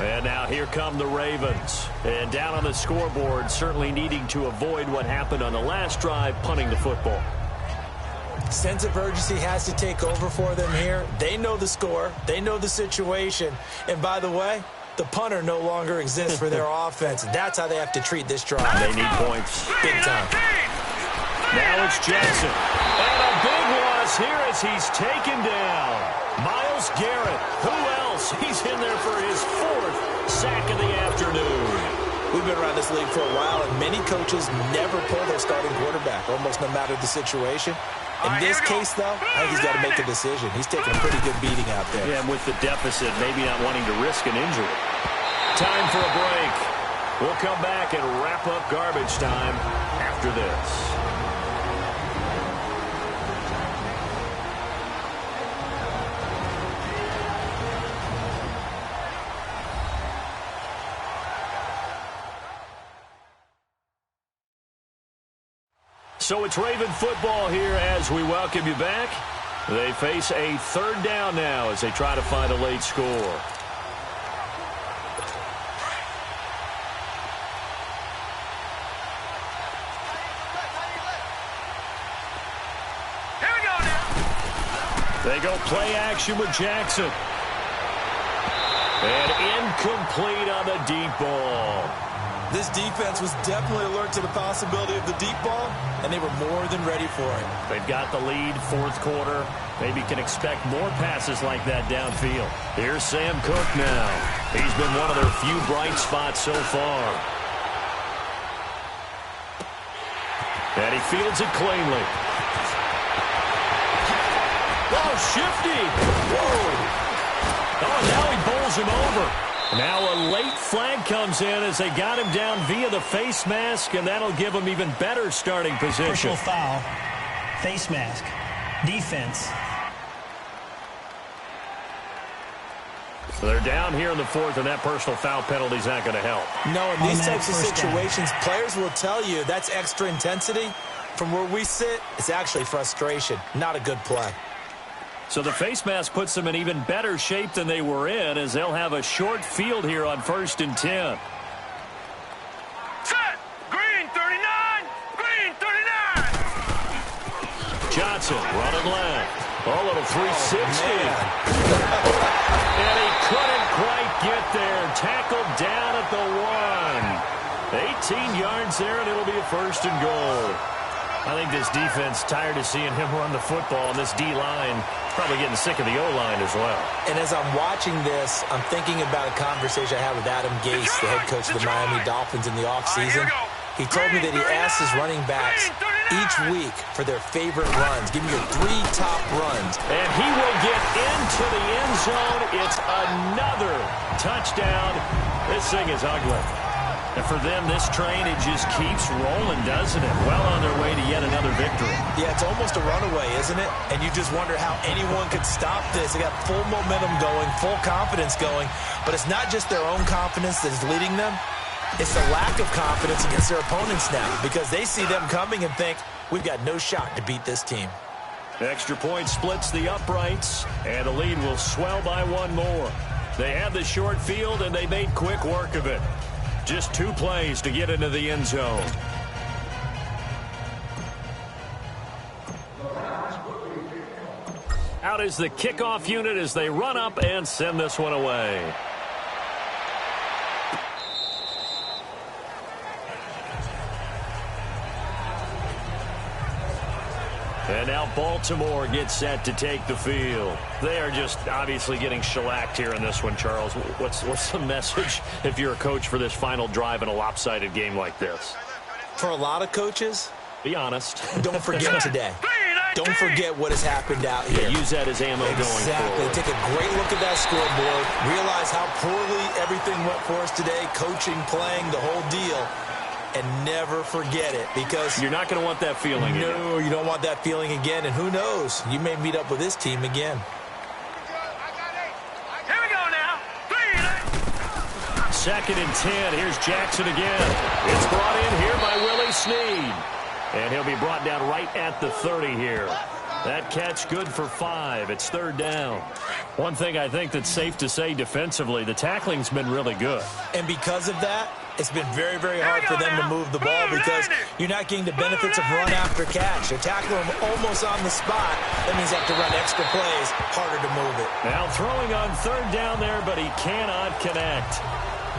And now here come the Ravens. And down on the scoreboard, certainly needing to avoid what happened on the last drive, punting the football. Sense of urgency has to take over for them here. They know the score. They know the situation. And by the way, the punter no longer exists for their offense. That's how they have to treat this drive. They need points. Big time. Now it's Jackson. And a big loss here as he's taken down. Myles Garrett. Who else? He's in there for his 4th sack of the afternoon. We've been around this league for a while, and many coaches never pull their starting quarterback, almost no matter the situation. In this case, though, I think he's got to make a decision. He's taking a pretty good beating out there. Yeah, and with the deficit, maybe not wanting to risk an injury. Time for a break. We'll come back and wrap up garbage time after this. So it's Raven football here as we welcome you back. They face a third down now as they try to find a late score. Here we go now. They go play action with Jackson. And incomplete on the deep ball. This defense was definitely alert to the possibility of the deep ball, and they were more than ready for it. They've got the lead, fourth quarter. Maybe can expect more passes like that downfield. Here's Sam Cook now. He's been one of their few bright spots so far. And he fields it cleanly. Oh, shifty. Whoa. Oh, now he bowls him over. Now a late flag comes in as they got him down via the face mask, and that'll give him even better starting position. Personal foul, face mask, defense. So they're down here in the fourth, and that personal foul penalty is not going to help. No, in these types of situations, players will tell you that's extra intensity. From where we sit, it's actually frustration, not a good play. So the face mask puts them in even better shape than they were in as they'll have a short field here on 1st and 10. Set. Green 39. Green 39. Johnson running left. Oh, a little 360. And he couldn't quite get there. Tackled down at the 1. 18 yards there, and it'll be a 1st and goal. I think this defense tired of seeing him run the football, and this D-line probably getting sick of the O-line as well. And as I'm watching this, I'm thinking about a conversation I had with Adam Gase, the head coach of the Miami Dolphins in the offseason. He told me that he asked his running backs each week for their favorite runs. Give me your 3 top runs. And he will get into the end zone. It's another touchdown. This thing is ugly. And for them, this train, it just keeps rolling, doesn't it? Well on their way to yet another victory. Yeah, it's almost a runaway, isn't it? And you just wonder how anyone could stop this. They got full momentum going, full confidence going. But it's not just their own confidence that's leading them. It's the lack of confidence against their opponents now because they see them coming and think, we've got no shot to beat this team. Extra point splits the uprights, and the lead will swell by 1 more. They had the short field, and they made quick work of it. Just 2 plays to get into the end zone. Out is the kickoff unit as they run up and send this one away. And now Baltimore gets set to take the field. They are just obviously getting shellacked here in this one, Charles. What's the message if you're a coach for this final drive in a lopsided game like this? For a lot of coaches, be honest. Don't forget today. Don't forget what has happened out here. Yeah, use that as ammo going forward. Exactly. Take a great look at that scoreboard. Realize how poorly everything went for us today. Coaching, playing, the whole deal. And never forget it because you're not going to want that feeling again. No, you don't want that feeling again. And who knows? You may meet up with this team again. Here we go now. 2nd and 10. Here's Jackson again. It's brought in here by Willie Snead. And he'll be brought down right at the 30 here. That catch good for 5. It's 3rd down. One thing I think that's safe to say defensively, the tackling's been really good. And because of that, it's been very, very hard for them to move the ball because you're not getting the benefits of run after catch. They're tackling them almost on the spot. That means they have to run extra plays, harder to move it. Now throwing on 3rd down there, but he cannot connect.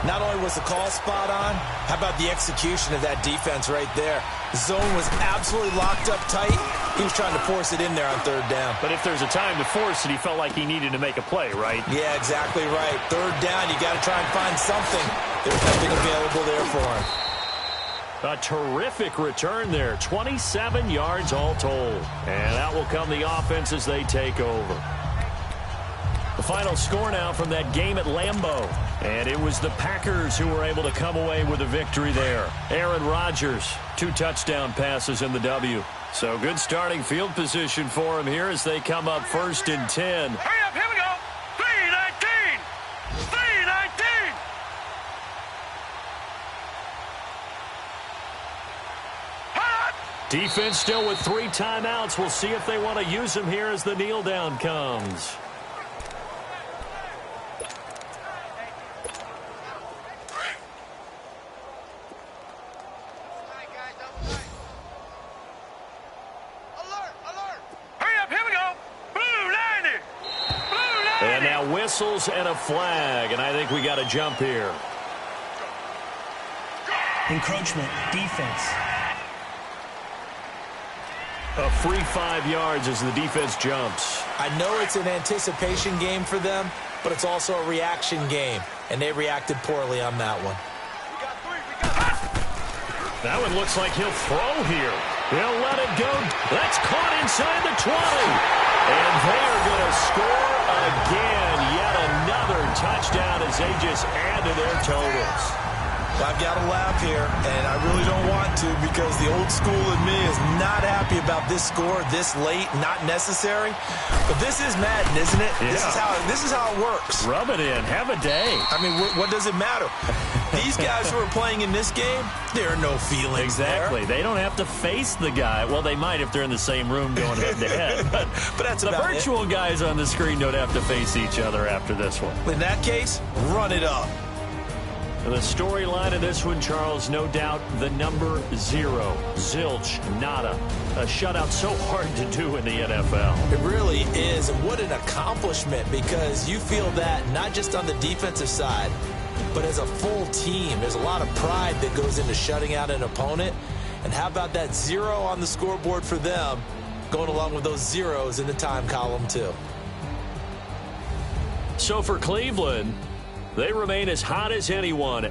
Not only was the call spot on, how about the execution of that defense right there? The zone was absolutely locked up tight. He was trying to force it in there on 3rd down. But if there's a time to force it, he felt like he needed to make a play, right? Yeah, exactly right. 3rd down, you got to try and find something. There's nothing available there for him. A terrific return there. 27 yards all told. And out will come the offense as they take over. The final score now from that game at Lambeau. And it was the Packers who were able to come away with a victory there. Aaron Rodgers, 2 touchdown passes in the W. So good starting field position for him here as they come up 1st and 10. Hurry up, here we go. 3-19. 3-19. Defense still with 3 timeouts. We'll see if they want to use them here as the kneel down comes. And now whistles and a flag, and I think we got a jump here. Encroachment, defense. A free 5 yards as the defense jumps. I know it's an anticipation game for them, but it's also a reaction game, and they reacted poorly on that one. That one looks like he'll throw here. He'll let it go. That's caught inside the 20. And they are going to score again. Yet another touchdown as they just add to their totals. Well, I've got to laugh here, and I really don't want to because the old school in me is not happy about this score this late, not necessary. But this is Madden, isn't it? Yeah. This is how it works. Rub it in. Have a day. I mean, what does it matter? These guys who are playing in this game, there are no feelings Exactly. there. They don't have to face the guy. Well, they might if they're in the same room going head-to-head. But that's the about virtual guys on the screen don't have to face each other after this one. In that case, run it up. The storyline of this one, Charles, no doubt the number 0. Zilch, nada. A shutout so hard to do in the NFL. It really is. And what an accomplishment, because you feel that not just on the defensive side, but as a full team. There's a lot of pride that goes into shutting out an opponent. And how about that 0 on the scoreboard for them, going along with those zeros in the time column, too. So for Cleveland, they remain as hot as anyone.